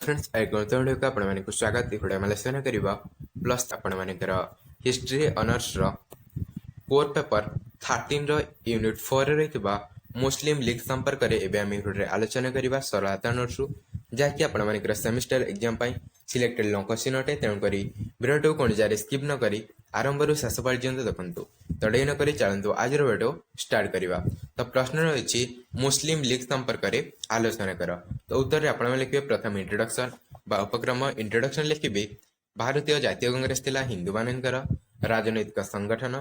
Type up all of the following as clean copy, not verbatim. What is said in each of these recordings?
Friends Gautam आपको स्वागत आलोचना करवा प्लस आपर history honours core paper 13 unit 4 रे मुस्लिम लीग संपर्क में आलोचना करवा सरलता नोट्स जहाँकि आपर सेमिस्टर एग्जाम सिलेक्टेड लंक सीन अटे तेणुक भिडियो को निजारे स्किप न करी आरंभ शेष पर्यंत देखु तो डे नक चलतु आज भिडियो स्टार्ट करवा। तो प्रश्न रही मुस्लिम लीग संपर्क में आलोचना कर। तो उत्तर आप लिखे प्रथम इंट्रोडक्शन उपक्रम इंट्रोडक्शन लिखे भारतीय जातीय कांग्रेस थिला हिंदू मानकर राजनैतिक संगठन।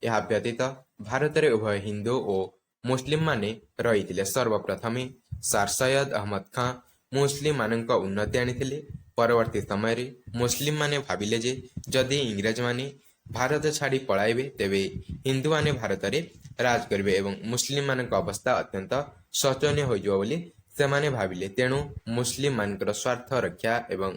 यह व्यतीत भारत में उभय हिंदू और मुस्लिम माने रही। सर्वप्रथमे सर सैयद अहमद खां मुस्लिम मानक उन्नति आनी। परवर्ती समय मुस्लिम माने भाविले जे जदि इंग्रज माने भारत छाड़ी पलाइबे तेबे हिंदू माने भारत में राज करेंगे एवं मुस्लिम मानक अवस्था अत्यंत शोचनीय हो सेमाने भाविले। तेणु मुस्लिम मानकर स्वार्थ रक्षा एवं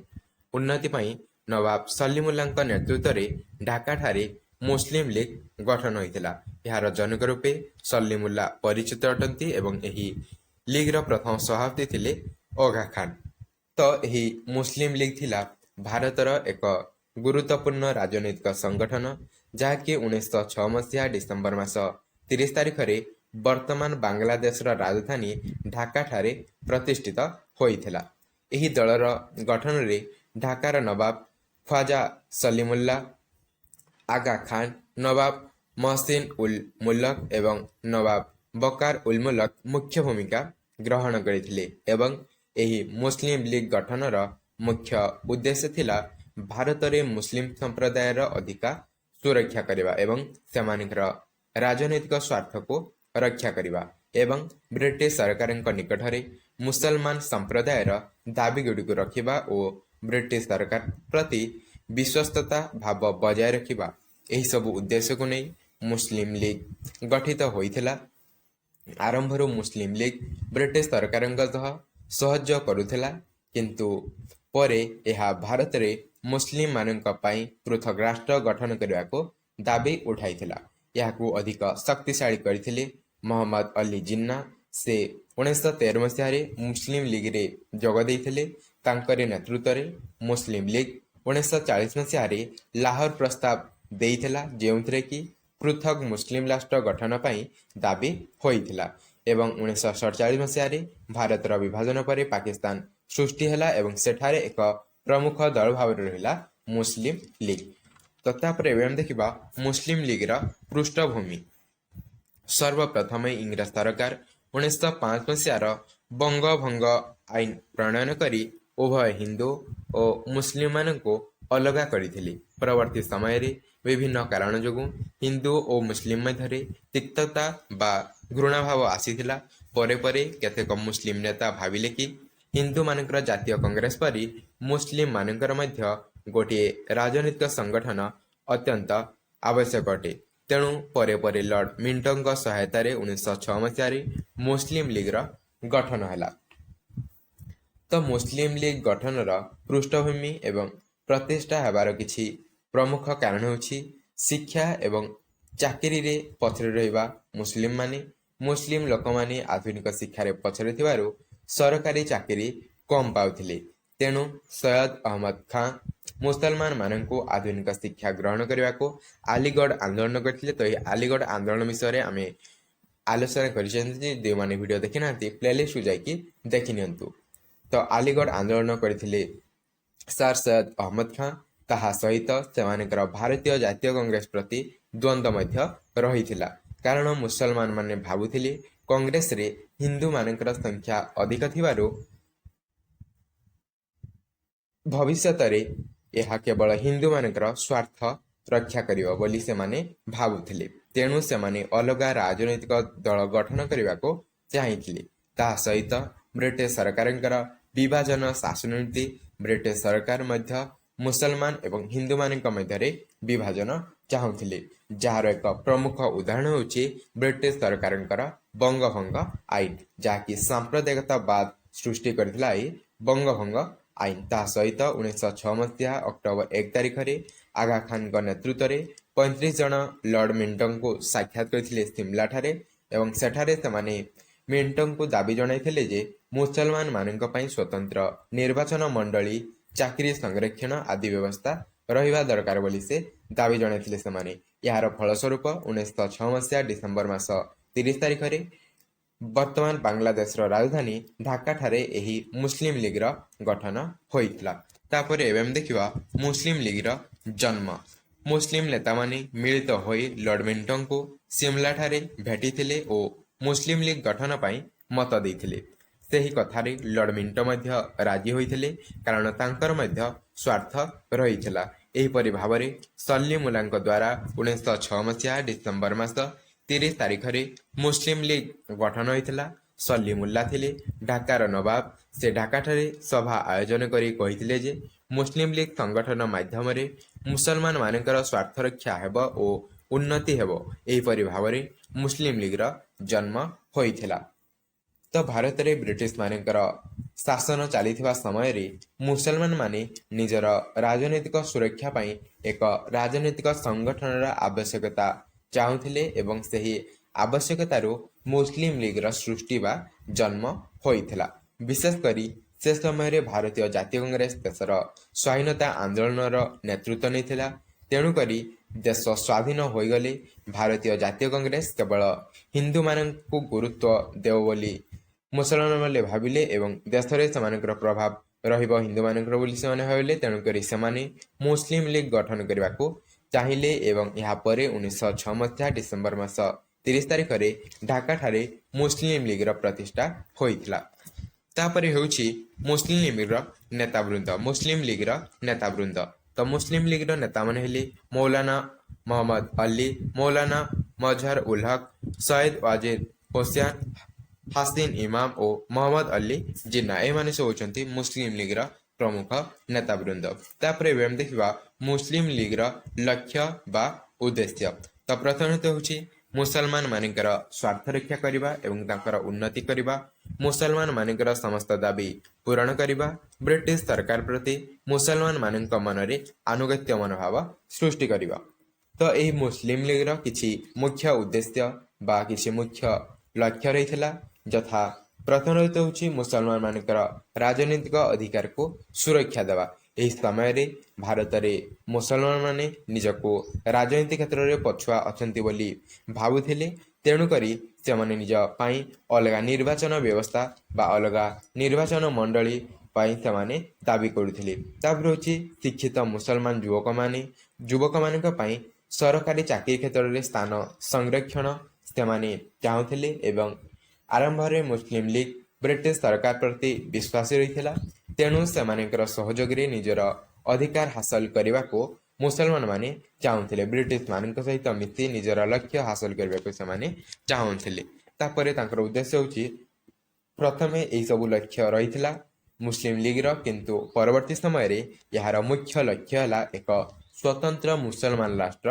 उन्नति पाई नवाब सलीमुल्लाहଙ୍କ नेतृत्व ढाका ठारे मुस्लिम लीग गठन होइतिला। यार जनक रूपे सलीमुल्लाह परिचित अटंती एवं एही लीग रो प्रथम सभापति थिले ओघा खान। तो यही मुस्लिम लीग थिला भारतर एक गुरुत्वपूर्ण राजनैतिक संगठन जहाँकि 1906 मसीहा डिसेम्बर मास 30 तारिख में वर्तमान बांग्लादेश राजधानी ढाका ठारे प्रतिष्ठित होइथिला। एही दलर गठन रे ढाकार नवाब ख्वाजा सलीमुल्लाह, आगा खान, नवाब महसिन उल मुल्क एवं नवाब बकार उल मुल्क मुख्य भूमिका ग्रहण करथिले एवं एही मुस्लिम लीग गठनर मुख्य उद्देश्य थिला भारत रे मुस्लिम संप्रदायर अधिकार सुरक्षा करवा एवं सेमानिकर राजनैतिक स्वार्थ को रक्षा करवा एवं ब्रिटिश सरकार निकट में मुसलमान संप्रदायर दाबी गुड़ी को रखा और ब्रिटिश सरकार प्रति विश्वस्तता भाव बजाय रखा यही सब उद्देश्य को नहीं मुस्लिम लीग गठित होइथिला। आरंभर मुस्लिम लीग ब्रिटिश सरकार सहयोग करुथिला किंतु परे यह भारत रे मुस्लिम मानक पई पृथक राष्ट्र गठन करने को दाबी उठाइथिला। यहाकू अधिक शक्तिशाली करथिले मोहम्मद अली जिन्ना। से 1913 मसीह मुस्लिम लीग रे जोग देइथिले। तांकरे नेतृत्व रे मुस्लिम लीग 1940 मसीह लाहौर प्रस्ताव देइथिला जेउथरे कि पृथक मुस्लिम राष्ट्र गठन पई दाबी होइथिला एवं 1947 मसीह भारतर विभाजन पर पाकिस्तान सृष्टि हैला एवं सेठारे एक प्रमुख दल भाव रहिला मुस्लिम लीग। तथापर देखा मुस्लिम लीग पृष्ठभूमि। सर्वप्रथम इंग्रज सरकार 1905 मसीह बंगभंग आईन प्रणयन करी उभय हिंदू और मुस्लिम मानक अलगा करथिले। परवर्ती समय विभिन्न कारण जो हिंदू और मुस्लिम मध्य तिक्तता बा घृणा भाव आसीथिला। परे परे केतेक मुस्लिम नेता भाविले कि हिंदू मानकर जातीय कांग्रेस परी मुस्लिम मानकर मध्य गोटे राजनीतिक संगठन अत्यंत आवश्यक अटे। तेणु परे परे लॉर्ड मिंटों सहायतार 1906 मसीह मुस्लिम लीग गठन है। तो मुस्लिम लीग गठन पृष्ठभूमि एवं प्रतिष्ठा हेबार किछि प्रमुख कारण होछि शिक्षा एवं चाकरी रे पछरे रहिबा मुस्लिम माने। मुस्लिम लोक माने आधुनिक शिक्षा रे पछरे थिबारु सरकारी चाकरी कम पाउथिले। तेणु सैयद अहमद खां मुसलमान मानक आधुनिक शिक्षा ग्रहण करने को आलीगढ़ आंदोलन करथिले। तो आलीगढ़ आंदोलन विषय में आम आलोचना कर माने वीडियो देखि ना प्लेलिस्ट जाकि देखि नियंतु। तो आलीगढ़ आंदोलन करथिले सर सैयद अहमद खां। ताहा सहित सेमानकर भारतीय जातीय कांग्रेस प्रति द्वंद्व मध्य रहिथिला कारण मुसलमान माने भाबुथिले कांग्रेस रे हिंदू मानकर संख्या अधिक थिबारु भविष्यत रे यह केवल हिंदू मानकर स्वार्थ रक्षा करियो बोली से माने भाबुथिले। तेणु से माने अलगा राजनैतिक दल गठन करने को चाहिए। ताहा सहित ब्रिटिश सरकारंकर विभाजन शासन नीति ब्रिटिश सरकार मध्य मुसलमान एवं हिंदू मानक मध्य विभाजन चाहूले जार एक प्रमुख उदाहरण होची ब्रिटिश सरकारंकर बंगभंग आईन जहाँकि सांप्रदायिकतावाद सृष्टि करथिला बंगभंग आईन। ता सहित 1906 मसीहा अक्टोबर 1 तारिख में आगा खान नेतृत्व में 35 जन लॉर्ड मिंटों को साक्षात करथिले सिमला ठारे एवं सेठारे से मिंटों को दाबी जणाइथिले जे ମୁସଲମାନ ମାନଙ୍କ ପାଇଁ ସ୍ୱତନ୍ତ୍ର ନିର୍ବାଚନ ମଣ୍ଡଳୀ, ଚାକିରି ସଂରକ୍ଷଣ ଆଦି ବ୍ୟବସ୍ଥା ରହିବା ଦରକାର ବୋଲି ସେ ଦାବି ଜଣାଇଥିଲେ ସେମାନେ। ଏହାର ଫଳସ୍ୱରୂପ 1906 ମସିହା ଡିସେମ୍ବର ମାସ 30 ତାରିଖରେ ବର୍ତ୍ତମାନ ବାଂଲାଦେଶର ରାଜଧାନୀ ଢାକାଠାରେ ଏହି ମୁସଲିମ ଲିଗର ଗଠନ ହୋଇଥିଲା। ତାପରେ ଏବେ ଆମେ ଦେଖିବା ମୁସଲିମ ଲିଗର ଜନ୍ମ। ମୁସଲିମ ନେତାମାନେ ମିଳିତ ହୋଇ ଲର୍ଡ ମିଣ୍ଟୋଙ୍କୁ ସିମଲାଠାରେ ଭେଟିଥିଲେ ଓ ମୁସଲିମ ଲିଗ ଗଠନ ପାଇଁ ମତ ଦେଇଥିଲେ। ସେହି କଥାରେ ଲର୍ଡ ମିଣ୍ଟୋ ମଧ୍ୟ ରାଜି ହୋଇଥିଲେ, କାରଣ ତାଙ୍କର ମଧ୍ୟ ସ୍ୱାର୍ଥ ରହିଥିଲା। ଏହିପରି ଭାବରେ ସଲିମୁଲ୍ଲାଙ୍କ ଦ୍ୱାରା 1906 ମସିହା ଡିସେମ୍ବର ମାସ 30 ତାରିଖରେ ମୁସଲିମ ଲିଗ ଗଠନ ହୋଇଥିଲା। ସଲିମୁଲ୍ଲା ଥିଲେ ଢାକାର ନବାବ। ସେ ଢାକାଠାରେ ସଭା ଆୟୋଜନ କରି କହିଥିଲେ ଯେ ମୁସଲିମ ଲିଗ ସଂଗଠନ ମାଧ୍ୟମରେ ମୁସଲମାନ ମାନଙ୍କର ସ୍ୱାର୍ଥ ରକ୍ଷା ହେବ ଓ ଉନ୍ନତି ହେବ। ଏହିପରି ଭାବରେ ମୁସଲିମ ଲିଗର ଜନ୍ମ ହୋଇଥିଲା। ତ ଭାରତରେ ବ୍ରିଟିଶ ମାନଙ୍କର ଶାସନ ଚାଲିଥିବା ସମୟରେ ମୁସଲମାନ ମାନେ ନିଜର ରାଜନୈତିକ ସୁରକ୍ଷା ପାଇଁ ଏକ ରାଜନୈତିକ ସଂଗଠନର ଆବଶ୍ୟକତା ଚାହୁଁଥିଲେ ଏବଂ ସେହି ଆବଶ୍ୟକତାରୁ ମୁସଲିମ ଲିଗର ସୃଷ୍ଟି ବା ଜନ୍ମ ହୋଇଥିଲା। ବିଶେଷ କରି ସେ ସମୟରେ ଭାରତୀୟ ଜାତୀୟ କଂଗ୍ରେସ ଦେଶର ସ୍ୱାଧୀନତା ଆନ୍ଦୋଳନର ନେତୃତ୍ୱ ନେଇଥିଲା। ତେଣୁକରି ଦେଶ ସ୍ୱାଧୀନ ହୋଇଗଲେ ଭାରତୀୟ ଜାତୀୟ କଂଗ୍ରେସ କେବଳ ହିନ୍ଦୁମାନଙ୍କୁ ଗୁରୁତ୍ୱ ଦେବ ବୋଲି ମୁସଲମାନମାନେ ଭାବିଲେ ଏବଂ ଦେଶରେ ସେମାନଙ୍କର ପ୍ରଭାବ ରହିବ ହିନ୍ଦୁମାନଙ୍କର ବୋଲି ସେମାନେ ଭାବିଲେ। ତେଣୁକରି ସେମାନେ ମୁସଲିମ ଲିଗ ଗଠନ କରିବାକୁ ଚାହିଁଲେ ଏବଂ ଏହାପରେ 1906 ମସିହା ଡିସେମ୍ବର ମାସ 30 ତାରିଖରେ ଢାକାଠାରେ ମୁସଲିମ ଲିଗର ପ୍ରତିଷ୍ଠା ହୋଇଥିଲା। ତାପରେ ହେଉଛି ମୁସଲିମ ଲିଗର ନେତାବୃନ୍ଦ। ମୁସଲିମ ଲିଗର ନେତାବୃନ୍ଦ ତ ମୁସଲିମ ଲିଗର ନେତାମାନେ ହେଲେ ମୌଲାନା ମହମ୍ମଦ ଅଲି, ମୌଲାନା ମଜହର ଉଲ୍ ହକ, ସୟଦ ୱାଜିଦ ହୋସେନ, ହାସିନ ଇମାମ ଓ ମହମ୍ମଦ ଅଲି ଜିନ୍ନା। ଏମାନେ ସବୁ ହେଉଛନ୍ତି ମୁସଲିମ ଲିଗର ପ୍ରମୁଖ ନେତାବୃନ୍ଦ। ତାପରେ ଏବେ ଆମେ ଦେଖିବା ମୁସଲିମ ଲିଗର ଲକ୍ଷ୍ୟ ବା ଉଦ୍ଦେଶ୍ୟ। ତ ପ୍ରଥମତଃ ହେଉଛି ମୁସଲମାନ ମାନଙ୍କର ସ୍ୱାର୍ଥ ରକ୍ଷା କରିବା ଏବଂ ତାଙ୍କର ଉନ୍ନତି କରିବା, ମୁସଲମାନ ମାନଙ୍କର ସମସ୍ତ ଦାବି ପୂରଣ କରିବା, ବ୍ରିଟିଶ ସରକାର ପ୍ରତି ମୁସଲମାନ ମାନଙ୍କ ମନରେ ଆନୁଗତ୍ୟ ମନୋଭାବ ସୃଷ୍ଟି କରିବା। ତ ଏହି ମୁସଲିମ ଲିଗର କିଛି ମୁଖ୍ୟ ଉଦ୍ଦେଶ୍ୟ ବା କିଛି ମୁଖ୍ୟ ଲକ୍ଷ୍ୟ ରହିଥିଲା, ଯଥା ପ୍ରଥମତଃ ହେଉଛି ମୁସଲମାନ ମାନଙ୍କର ରାଜନୈତିକ ଅଧିକାରକୁ ସୁରକ୍ଷା ଦେବା। ଏହି ସମୟରେ ଭାରତରେ ମୁସଲମାନ ମାନେ ନିଜକୁ ରାଜନୀତି କ୍ଷେତ୍ରରେ ପଛୁଆ ଅଛନ୍ତି ବୋଲି ଭାବୁଥିଲେ। ତେଣୁକରି ସେମାନେ ନିଜ ପାଇଁ ଅଲଗା ନିର୍ବାଚନ ବ୍ୟବସ୍ଥା ବା ଅଲଗା ନିର୍ବାଚନ ମଣ୍ଡଳୀ ପାଇଁ ସେମାନେ ଦାବି କରୁଥିଲେ। ତାପରେ ହେଉଛି ଶିକ୍ଷିତ ମୁସଲମାନ ଯୁବକମାନଙ୍କ ପାଇଁ ସରକାରୀ ଚାକିରି କ୍ଷେତ୍ରରେ ସ୍ଥାନ ସଂରକ୍ଷଣ ସେମାନେ ଚାହୁଁଥିଲେ ଏବଂ ଆରମ୍ଭରେ ମୁସଲିମ ଲିଗ ବ୍ରିଟିଶ ସରକାର ପ୍ରତି ବିଶ୍ୱାସୀ ରହିଥିଲା। ତେଣୁ ସେମାନଙ୍କର ସହଯୋଗରେ ନିଜର ଅଧିକାର ହାସଲ କରିବାକୁ ମୁସଲମାନ ମାନେ ଚାହୁଁଥିଲେ। ବ୍ରିଟିଶ ମାନଙ୍କ ସହିତ ମିଶି ନିଜର ଲକ୍ଷ୍ୟ ହାସଲ କରିବାକୁ ସେମାନେ ଚାହୁଁଥିଲେ। ତାପରେ ତାଙ୍କର ଉଦ୍ଦେଶ୍ୟ ହେଉଛି, ପ୍ରଥମେ ଏହିସବୁ ଲକ୍ଷ୍ୟ ରହିଥିଲା ମୁସଲିମ ଲିଗର, କିନ୍ତୁ ପରବର୍ତ୍ତୀ ସମୟରେ ଏହାର ମୁଖ୍ୟ ଲକ୍ଷ୍ୟ ହେଲା ଏକ ସ୍ୱତନ୍ତ୍ର ମୁସଲମାନ ରାଷ୍ଟ୍ର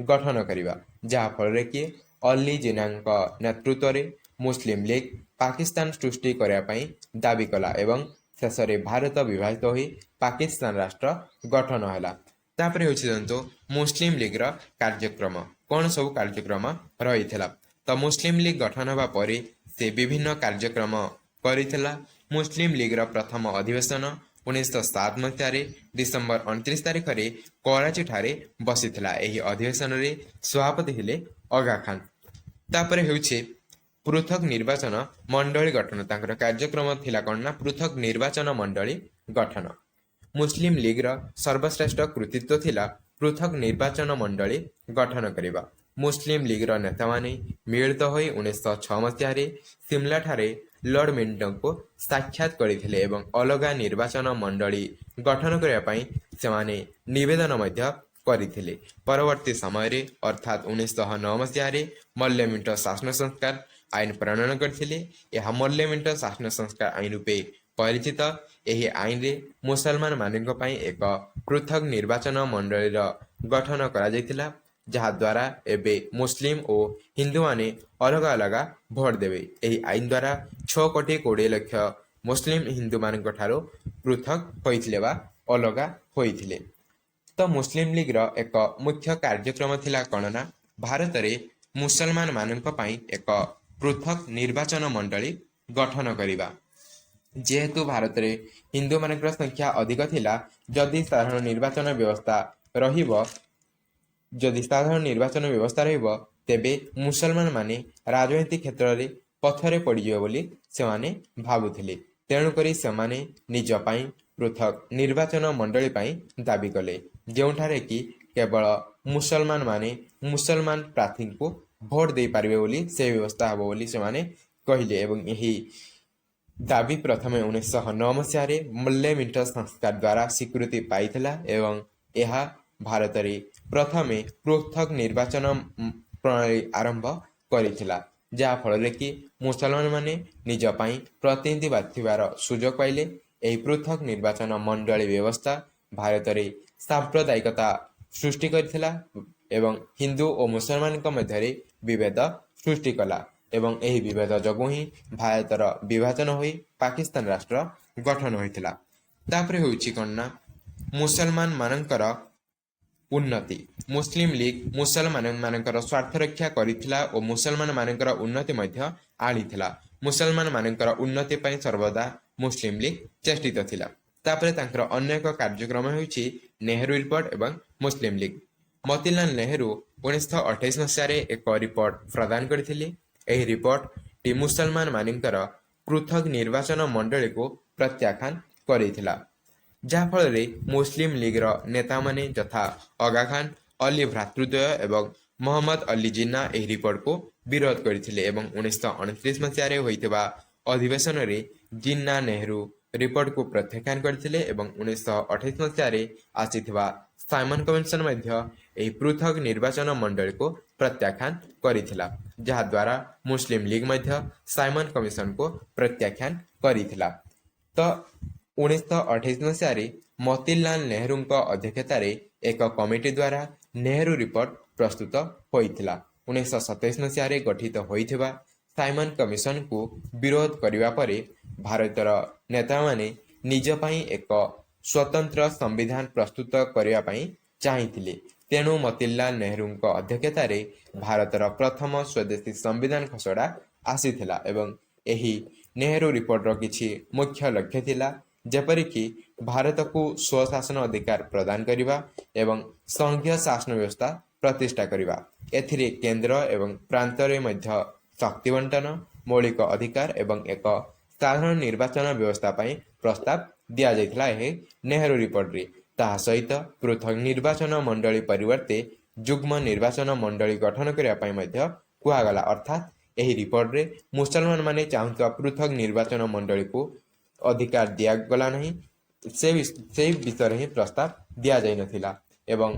ଗଠନ କରିବା, ଯାହାଫଳରେ କି ଅଲି ଜିନ୍ନାଙ୍କ ନେତୃତ୍ୱରେ ମୁସଲିମ ଲିଗ ପାକିସ୍ତାନ ସୃଷ୍ଟି କରିବା ପାଇଁ ଦାବି କଲା ଏବଂ ଶେଷରେ ଭାରତ ବିଭାଜିତ ହୋଇ ପାକିସ୍ତାନ ରାଷ୍ଟ୍ର ଗଠନ ହେଲା। ତାପରେ ହେଉଛି ଜାଣନ୍ତୁ ମୁସଲିମ ଲିଗର କାର୍ଯ୍ୟକ୍ରମ। କ'ଣ ସବୁ କାର୍ଯ୍ୟକ୍ରମ ରହିଥିଲା? ତ ମୁସଲିମ ଲିଗ ଗଠନ ହେବା ପରେ ସେ ବିଭିନ୍ନ କାର୍ଯ୍ୟକ୍ରମ କରିଥିଲା। ମୁସଲିମ ଲିଗର ପ୍ରଥମ ଅଧିବେଶନ 1907 ମସିହାରେ ଡିସେମ୍ବର 29 ତାରିଖରେ କରାଚିଠାରେ ବସିଥିଲା। ଏହି ଅଧିବେଶନରେ ସଭାପତି ହେଲେ ଅଗା ଖାନ। ତାପରେ ହେଉଛି ପୃଥକ ନିର୍ବାଚନ ମଣ୍ଡଳୀ ଗଠନ। ତାଙ୍କର କାର୍ଯ୍ୟକ୍ରମ ଥିଲା କ'ଣ ନା ପୃଥକ ନିର୍ବାଚନ ମଣ୍ଡଳୀ ଗଠନ। ମୁସଲିମ ଲିଗର ସର୍ବଶ୍ରେଷ୍ଠ କୃତିତ୍ୱ ଥିଲା ପୃଥକ ନିର୍ବାଚନ ମଣ୍ଡଳୀ ଗଠନ କରିବା। ମୁସଲିମ ଲିଗର ନେତାମାନେ ମିଳିତ ହୋଇ 1906 ମସିହାରେ ସିମଲାଠାରେ ଲର୍ଡ ମିଣ୍ଟୋଙ୍କୁ ସାକ୍ଷାତ କରିଥିଲେ ଏବଂ ଅଲଗା ନିର୍ବାଚନ ମଣ୍ଡଳୀ ଗଠନ କରିବା ପାଇଁ ସେମାନେ ନିବେଦନ ମଧ୍ୟ କରିଥିଲେ। ପରବର୍ତ୍ତୀ ସମୟରେ ଅର୍ଥାତ୍ 1909 ମସିହାରେ ମଲ୍ଲେ ମିଣ୍ଟୋ ଶାସନ ସଂସ୍କାର ଆଇନ ପ୍ରଣୟନ କରିଥିଲେ। ଏହା ମଲ୍ଲେ ମିଣ୍ଟୋ ଶାସନ ସଂସ୍କାର ଆଇନ ରୂପେ ପରିଚିତ। ଏହି ଆଇନରେ ମୁସଲମାନ ମାନଙ୍କ ପାଇଁ ଏକ ପୃଥକ ନିର୍ବାଚନ ମଣ୍ଡଳୀର ଗଠନ କରାଯାଇଥିଲା, ଯାହାଦ୍ୱାରା ଏବେ ମୁସଲିମ ଓ ହିନ୍ଦୁମାନେ ଅଲଗା ଅଲଗା ଭୋଟ ଦେବେ। ଏହି ଆଇନ ଦ୍ୱାରା 6,20,00,000 ମୁସଲିମ ହିନ୍ଦୁମାନଙ୍କ ଠାରୁ ପୃଥକ ହୋଇଥିଲେ ବା ଅଲଗା ହୋଇଥିଲେ। ତ ମୁସଲିମ ଲିଗର ଏକ ମୁଖ୍ୟ କାର୍ଯ୍ୟକ୍ରମ ଥିଲା କ'ଣ ନା ଭାରତରେ ମୁସଲମାନ ମାନଙ୍କ ପାଇଁ ଏକ ପୃଥକ ନିର୍ବାଚନ ମଣ୍ଡଳୀ ଗଠନ କରିବା। ଯେହେତୁ ଭାରତରେ ହିନ୍ଦୁମାନଙ୍କର ସଂଖ୍ୟା ଅଧିକ ଥିଲା, ଯଦି ସାଧାରଣ ନିର୍ବାଚନ ବ୍ୟବସ୍ଥା ରହିବ ଯଦି ସାଧାରଣ ନିର୍ବାଚନ ବ୍ୟବସ୍ଥା ରହିବ ତେବେ ମୁସଲମାନ ମାନେ ରାଜନୀତି କ୍ଷେତ୍ରରେ ପଛରେ ପଡ଼ିଯିବେ ବୋଲି ସେମାନେ ଭାବୁଥିଲେ। ତେଣୁକରି ସେମାନେ ନିଜ ପାଇଁ ପୃଥକ ନିର୍ବାଚନ ମଣ୍ଡଳୀ ପାଇଁ ଦାବି କଲେ, ଯେଉଁଠାରେ କି କେବଳ ମୁସଲମାନ ପ୍ରାର୍ଥୀଙ୍କୁ ଭୋଟ ଦେଇପାରିବେ ବୋଲି ସେ ବ୍ୟବସ୍ଥା ହେବ ବୋଲି ସେମାନେ କହିଲେ। ଏବଂ ଏହି ଦାବି ପ୍ରଥମେ 1909 ମସିହାରେ ମଲ୍ଲେ-ମିଣ୍ଟୋ ସଂସ୍କାର ଦ୍ୱାରା ସ୍ୱୀକୃତି ପାଇଥିଲା ଏବଂ ଏହା ଭାରତରେ ପ୍ରଥମେ ପୃଥକ ନିର୍ବାଚନ ପ୍ରଣାଳୀ ଆରମ୍ଭ କରିଥିଲା, ଯାହାଫଳରେ କି ମୁସଲମାନମାନେ ନିଜ ପାଇଁ ପ୍ରତିନିଧି ବାଛିବାର ସୁଯୋଗ ପାଇଲେ। ଏହି ପୃଥକ ନିର୍ବାଚନ ମଣ୍ଡଳୀ ବ୍ୟବସ୍ଥା ଭାରତରେ ସାମ୍ପ୍ରଦାୟିକତା ସୃଷ୍ଟି କରିଥିଲା ଏବଂ ହିନ୍ଦୁ ଓ ମୁସଲମାନଙ୍କ ମଧ୍ୟରେ ବିଭେଦ ସୃଷ୍ଟି କଲା ଏବଂ ଏହି ବିଭେଦ ଯୋଗୁଁ ହିଁ ଭାରତର ବିଭାଜନ ହୋଇ ପାକିସ୍ତାନ ରାଷ୍ଟ୍ର ଗଠନ ହୋଇଥିଲା। ତାପରେ ହେଉଛି କ'ଣ ନା ମୁସଲମାନ ମାନଙ୍କର ଉନ୍ନତି। ମୁସଲିମ ଲିଗ ମୁସଲମାନମାନଙ୍କର ସ୍ୱାର୍ଥ ରକ୍ଷା କରିଥିଲା ଓ ମୁସଲମାନ ମାନଙ୍କର ଉନ୍ନତି ମଧ୍ୟ ଆଣିଥିଲା। ମୁସଲମାନ ମାନଙ୍କର ଉନ୍ନତି ପାଇଁ ସର୍ବଦା ମୁସଲିମ ଲିଗ ଚେଷ୍ଟିତ ଥିଲା। ତାପରେ ତାଙ୍କର ଅନ୍ୟ ଏକ କାର୍ଯ୍ୟକ୍ରମ ହେଉଛି ନେହେରୁ ରିପୋର୍ଟ ଏବଂ ମୁସଲିମ ଲିଗ। ମତିଲାଲ ନେହେରୁ 1928 ମସିହାରେ ଏକ ରିପୋର୍ଟ ପ୍ରଦାନ କରିଥିଲେ। ଏହି ରିପୋର୍ଟଟି ମୁସଲମାନ ମାନଙ୍କର ପୃଥକ ନିର୍ବାଚନ ମଣ୍ଡଳୀକୁ ପ୍ରତ୍ୟାଖ୍ୟାନ କରିଥିଲା, ଯାହାଫଳରେ ମୁସଲିମ ଲିଗର ନେତାମାନେ ଯଥା ଅଗା ଖାନ, ଅଲି ଭ୍ରାତୃଦ୍ୱୟ ଏବଂ ମହମ୍ମଦ ଅଲି ଜିନ୍ନା ଏହି ରିପୋର୍ଟକୁ ବିରୋଧ କରିଥିଲେ ଏବଂ 1929 ମସିହାରେ ହୋଇଥିବା ଅଧିବେଶନରେ ଜିନ୍ନା ନେହେରୁ ରିପୋର୍ଟକୁ ପ୍ରତ୍ୟାଖ୍ୟାନ କରିଥିଲେ ଏବଂ 1928 ମସିହାରେ ଆସିଥିବା ସାଇମନ କମିଶନ ମଧ୍ୟ ଏହି ପୃଥକ ନିର୍ବାଚନ ମଣ୍ଡଳୀକୁ ପ୍ରତ୍ୟାଖ୍ୟାନ କରିଥିଲା, ଯାହାଦ୍ୱାରା ମୁସଲିମ ଲିଗ ମଧ୍ୟ ସାଇମନ କମିଶନକୁ ପ୍ରତ୍ୟାଖ୍ୟାନ କରିଥିଲା। ତ 1928 ମସିହାରେ ମତିଲାଲ ନେହେରୁଙ୍କ ଅଧ୍ୟକ୍ଷତାରେ ଏକ କମିଟି ଦ୍ୱାରା ନେହେରୁ ରିପୋର୍ଟ ପ୍ରସ୍ତୁତ ହୋଇଥିଲା। 1927 ମସିହାରେ ଗଠିତ ହୋଇଥିବା ସାଇମନ କମିଶନକୁ ବିରୋଧ କରିବା ପରେ ଭାରତର ନେତାମାନେ ନିଜ ପାଇଁ ଏକ ସ୍ୱତନ୍ତ୍ର ସମ୍ବିଧାନ ପ୍ରସ୍ତୁତ କରିବା ପାଇଁ ଚାହିଁଥିଲେ। ତେଣୁ ମତିଲାଲ ନେହେରୁଙ୍କ ଅଧ୍ୟକ୍ଷତାରେ ଭାରତର ପ୍ରଥମ ସ୍ୱଦେଶୀ ସମ୍ବିଧାନ ଖସଡ଼ା ଆସିଥିଲା ଏବଂ ଏହି ନେହେରୁ ରିପୋର୍ଟର କିଛି ମୁଖ୍ୟ ଲକ୍ଷ୍ୟ ଥିଲା, ଯେପରିକି ଭାରତକୁ ସ୍ୱଶାସନ ଅଧିକାର ପ୍ରଦାନ କରିବା ଏବଂ ସଂଘୀୟ ଶାସନ ବ୍ୟବସ୍ଥା ପ୍ରତିଷ୍ଠା କରିବା। ଏଥିରେ କେନ୍ଦ୍ର ଏବଂ ପ୍ରାନ୍ତରେ ମଧ୍ୟ ଶକ୍ତି ବଣ୍ଟନ, ମୌଳିକ ଅଧିକାର ଏବଂ ଏକ ସାଧାରଣ ନିର୍ବାଚନ ବ୍ୟବସ୍ଥା ପାଇଁ ପ୍ରସ୍ତାବ ଦିଆଯାଇଥିଲା ଏହି ନେହେରୁ ରିପୋର୍ଟରେ। ତାହା ସହିତ ପୃଥକ ନିର୍ବାଚନ ମଣ୍ଡଳୀ ପରିବର୍ତ୍ତେ ଯୁଗ୍ମ ନିର୍ବାଚନ ମଣ୍ଡଳୀ ଗଠନ କରିବା ପାଇଁ ମଧ୍ୟ କୁହାଗଲା। ଅର୍ଥାତ୍ ଏହି ରିପୋର୍ଟରେ ମୁସଲମାନମାନେ ଚାହୁଁଥିବା ପୃଥକ ନିର୍ବାଚନ ମଣ୍ଡଳୀକୁ ଅଧିକାର ଦିଆଗଲା ନାହିଁ, ସେହି ବିଷୟରେ ହିଁ ପ୍ରସ୍ତାବ ଦିଆଯାଇନଥିଲା ଏବଂ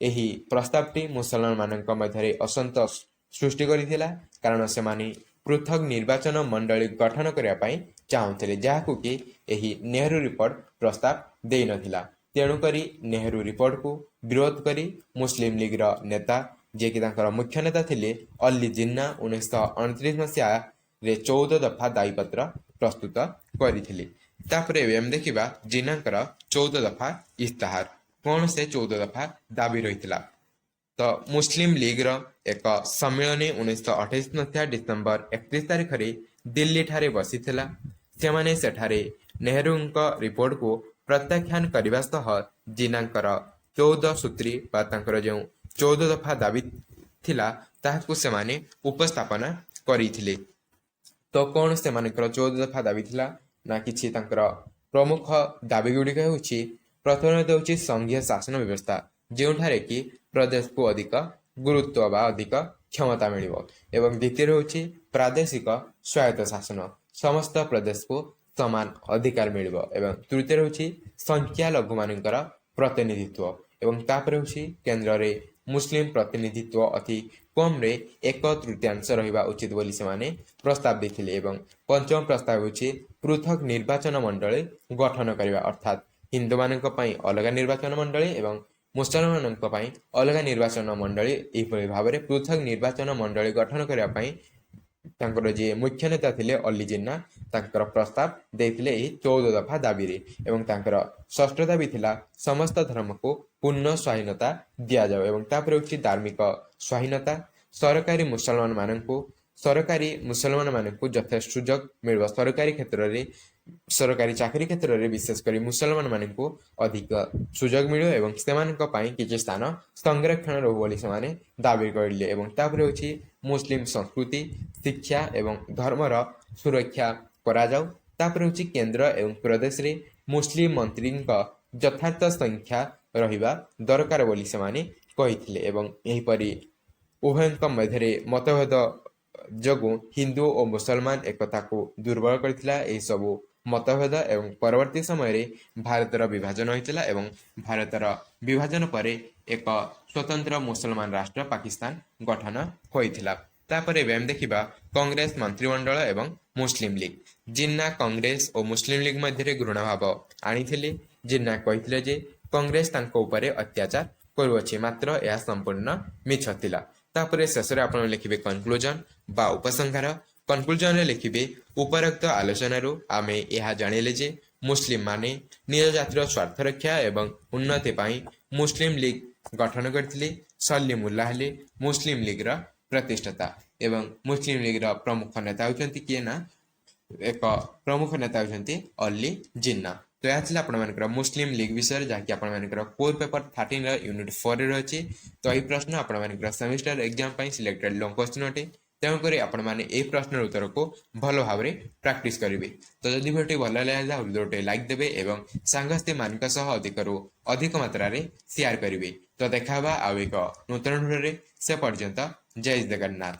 ଏହି ପ୍ରସ୍ତାବଟି ମୁସଲମାନମାନଙ୍କ ମଧ୍ୟରେ ଅସନ୍ତୋଷ ସୃଷ୍ଟି କରିଥିଲା, କାରଣ ସେମାନେ ପୃଥକ ନିର୍ବାଚନ ମଣ୍ଡଳୀ ଗଠନ କରିବା ପାଇଁ ଚାହୁଁଥିଲେ, ଯାହାକୁ କି ଏହି ନେହେରୁ ରିପୋର୍ଟ ପ୍ରସ୍ତାବ ଦେଇନଥିଲା। ତେଣୁକରି ନେହେରୁ ରିପୋର୍ଟକୁ ବିରୋଧ କରି ମୁସଲିମ ଲିଗର ନେତା, ଯିଏକି ତାଙ୍କର ମୁଖ୍ୟ ନେତା ଥିଲେ ଅଲି ଜିନ୍ନା, 1929 ମସିହାରେ 14 ଦଫା ଦାବିପତ୍ର ପ୍ରସ୍ତୁତ କରିଥିଲେ। ତାପରେ ଏବେ ଆମେ ଦେଖିବା ଜିନ୍ନାଙ୍କର 14 ଦଫା ଇସ୍ତାହାର। କ'ଣ ସେ 14 ଦଫା ଦାବି ରହିଥିଲା? ତ ମୁସଲିମ ଲିଗର ଏକ ସମ୍ମିଳନୀ 1928 ମସିହା ଡିସେମ୍ବର 31 ତାରିଖରେ ଦିଲ୍ଲୀଠାରେ ବସିଥିଲା। ସେମାନେ ସେଠାରେ ନେହେରୁଙ୍କ ରିପୋର୍ଟକୁ ପ୍ରତ୍ୟାଖ୍ୟାନ କରିବା ସହ ଜିନ୍ନାଙ୍କର 14 ସୂତ୍ରୀ ବା ତାଙ୍କର ଯେଉଁ 14 ଦଫା ଦାବି ଥିଲା ତାହାକୁ ସେମାନେ ଉପସ୍ଥାପନା କରିଥିଲେ। ତ କ'ଣ ସେମାନଙ୍କର 14 ଦଫା ଦାବି ଥିଲା? ନା କିଛି ତାଙ୍କର ପ୍ରମୁଖ ଦାବି ଗୁଡ଼ିକ ହେଉଛି, ପ୍ରଥମେ ହେଉଛି ସଂଘୀୟ ଶାସନ ବ୍ୟବସ୍ଥା, ଯେଉଁଠାରେ କି ପ୍ରଦେଶକୁ ଅଧିକ ଗୁରୁତ୍ୱ ବା ଅଧିକ କ୍ଷମତା ମିଳିବ ଏବଂ ଦ୍ୱିତୀୟରେ ହେଉଛି ପ୍ରାଦେଶିକ ସ୍ୱାୟତ୍ତ ଶାସନ, ସମସ୍ତ ପ୍ରଦେଶକୁ ସମାନ ଅଧିକାର ମିଳିବ ଏବଂ ତୃତୀୟରେ ହେଉଛି ସଂଖ୍ୟାଲଘୁମାନଙ୍କର ପ୍ରତିନିଧିତ୍ୱ ଏବଂ ତାପରେ ହେଉଛି କେନ୍ଦ୍ରରେ ମୁସଲିମ ପ୍ରତିନିଧିତ୍ୱ ଅତି କମ୍ରେ 1/3 ରହିବା ଉଚିତ ବୋଲି ସେମାନେ ପ୍ରସ୍ତାବ ଦେଇଥିଲେ ଏବଂ ପଞ୍ଚମ ପ୍ରସ୍ତାବ ହେଉଛି ପୃଥକ ନିର୍ବାଚନ ମଣ୍ଡଳୀ ଗଠନ କରିବା, ଅର୍ଥାତ୍ ହିନ୍ଦୁମାନଙ୍କ ପାଇଁ ଅଲଗା ନିର୍ବାଚନ ମଣ୍ଡଳୀ ଏବଂ ମୁସଲମାନଙ୍କ ପାଇଁ ଅଲଗା ନିର୍ବାଚନ ମଣ୍ଡଳୀ। ଏହିପରି ଭାବରେ ପୃଥକ ନିର୍ବାଚନ ମଣ୍ଡଳୀ ଗଠନ କରିବା ପାଇଁ ତାଙ୍କର ଯିଏ ମୁଖ୍ୟ ନେତା ଥିଲେ ଅଲି ଜିନ୍ନା, ତାଙ୍କର ପ୍ରସ୍ତାବ ଦେଇଥିଲେ ଏହି 14 ଦଫା ଦାବିରେ ଏବଂ ତାଙ୍କର ଷଷ୍ଠ ଦାବି ଥିଲା ସମସ୍ତ ଧର୍ମକୁ ପୂର୍ଣ୍ଣ ସ୍ୱାଧୀନତା ଦିଆଯାଉ ଏବଂ ତାପରେ ହେଉଛି ଧାର୍ମିକ ସ୍ୱାଧୀନତା, ସରକାରୀ ମୁସଲମାନ ମାନଙ୍କୁ ସରକାରୀ ମୁସଲମାନମାନଙ୍କୁ ଯଥେଷ୍ଟ ସୁଯୋଗ ମିଳିବ। ସରକାରୀ ଚାକିରି କ୍ଷେତ୍ରରେ ବିଶେଷ କରି ମୁସଲମାନମାନଙ୍କୁ ଅଧିକ ସୁଯୋଗ ମିଳିବ ଏବଂ ସେମାନଙ୍କ ପାଇଁ କିଛି ସ୍ଥାନ ସଂରକ୍ଷଣ ରହୁ ବୋଲି ସେମାନେ ଦାବି କରିଲେ। ଏବଂ ତାପରେ ହେଉଛି ମୁସଲିମ ସଂସ୍କୃତି, ଶିକ୍ଷା ଏବଂ ଧର୍ମର ସୁରକ୍ଷା କରାଯାଉ। ତାପରେ ହେଉଛି କେନ୍ଦ୍ର ଏବଂ ପ୍ରଦେଶରେ ମୁସଲିମ ମନ୍ତ୍ରୀଙ୍କ ଯଥାର୍ଥ ସଂଖ୍ୟା ରହିବା ଦରକାର ବୋଲି ସେମାନେ କହିଥିଲେ। ଏବଂ ଏହିପରି ଉଭୟଙ୍କ ମଧ୍ୟରେ ମତଭେଦ ଯୋଗୁଁ ହିନ୍ଦୁ ଓ ମୁସଲମାନ ଏକତାକୁ ଦୁର୍ବଳ କରିଥିଲା। ଏହିସବୁ ମତଭେଦ ଏବଂ ପରବର୍ତ୍ତୀ ସମୟରେ ଭାରତର ବିଭାଜନ ହୋଇଥିଲା ଏବଂ ଭାରତର ବିଭାଜନ ପରେ ଏକ ସ୍ୱତନ୍ତ୍ର ମୁସଲମାନ ରାଷ୍ଟ୍ର ପାକିସ୍ତାନ ଗଠନ ହୋଇଥିଲା। ତାପରେ ଏବେ ଆମେ ଦେଖିବା କଂଗ୍ରେସ ମନ୍ତ୍ରିମଣ୍ଡଳ ଏବଂ ମୁସଲିମ ଲିଗ। ଜିନ୍ନା କଂଗ୍ରେସ ଓ ମୁସଲିମ ଲିଗ ମଧ୍ୟରେ ଘୃଣାଭାବ ଆଣିଥିଲେ। ଜିନ୍ନା କହିଥିଲେ ଯେ କଂଗ୍ରେସ ତାଙ୍କ ଉପରେ ଅତ୍ୟାଚାର କରୁଅଛି, ମାତ୍ର ଏହା ସମ୍ପୂର୍ଣ୍ଣ ମିଛ ଥିଲା। ତାପରେ ଶେଷରେ ଆପଣ ଲେଖିବେ କନକ୍ଲୁଜନ ବା ଉପସଂହାର। କନକ୍ଲୁଜନରେ ଲେଖିବେ ଉପରୋକ୍ତ ଆଲୋଚନାରୁ ଆମେ ଏହା ଜାଣିଲେ ଯେ ମୁସଲିମ ମାନେ ନିଜ ଜାତିର ସ୍ୱାର୍ଥ ରକ୍ଷା ଏବଂ ଉନ୍ନତି ପାଇଁ ମୁସଲିମ ଲିଗ ଗଠନ କରିଥିଲେ। ସଲିମୁଲ୍ଲାହ ହେଲେ ମୁସଲିମ ଲିଗର ପ୍ରତିଷ୍ଠାତା ଏବଂ ମୁସଲିମ ଲିଗର ପ୍ରମୁଖ ନେତା ହେଉଛନ୍ତି କିଏ ନା ଏକ ପ୍ରମୁଖ ନେତା ହେଉଛନ୍ତି ଅଲି ଜିନ୍ନା। ତ ଏହା ଥିଲା ଆପଣମାନଙ୍କର ମୁସଲିମ ଲିଗ ବିଷୟରେ, ଯାହାକି ଆପଣମାନଙ୍କର କୋର ପେପର 13ର ୟୁନିଟ୍ 4ରେ ରହିଛି। ତ ଏହି ପ୍ରଶ୍ନ ଆପଣମାନଙ୍କର ସେମିଷ୍ଟର ଏକ୍ଜାମ ପାଇଁ ସିଲେକ୍ଟେଡ ଲଙ୍ଗ କ୍ୱେଶ୍ଚିନ୍ ଅଟେ। ତେଣୁକରି ଆପଣମାନେ ଏହି ପ୍ରଶ୍ନର ଉତ୍ତରକୁ ଭଲ ଭାବରେ ପ୍ରାକ୍ଟିସ କରିବେ। ତ ଯଦି ଭିଡ଼ିଓଟି ଭଲ ଲାଗିଲା ଭିଡ଼ିଓଟି ଲାଇକ୍ ଦେବେ ଏବଂ ସାଙ୍ଗସାଥୀମାନଙ୍କ ସହ ଅଧିକରୁ ଅଧିକ ମାତ୍ରାରେ ସେୟାର କରିବେ। ତ ଦେଖା ହେବା ଆଉ ଏକ ନୂତନ ଭିଡ଼ିଓରେ। ସେ ପର୍ଯ୍ୟନ୍ତ ଜୟ ଜଗନ୍ନାଥ।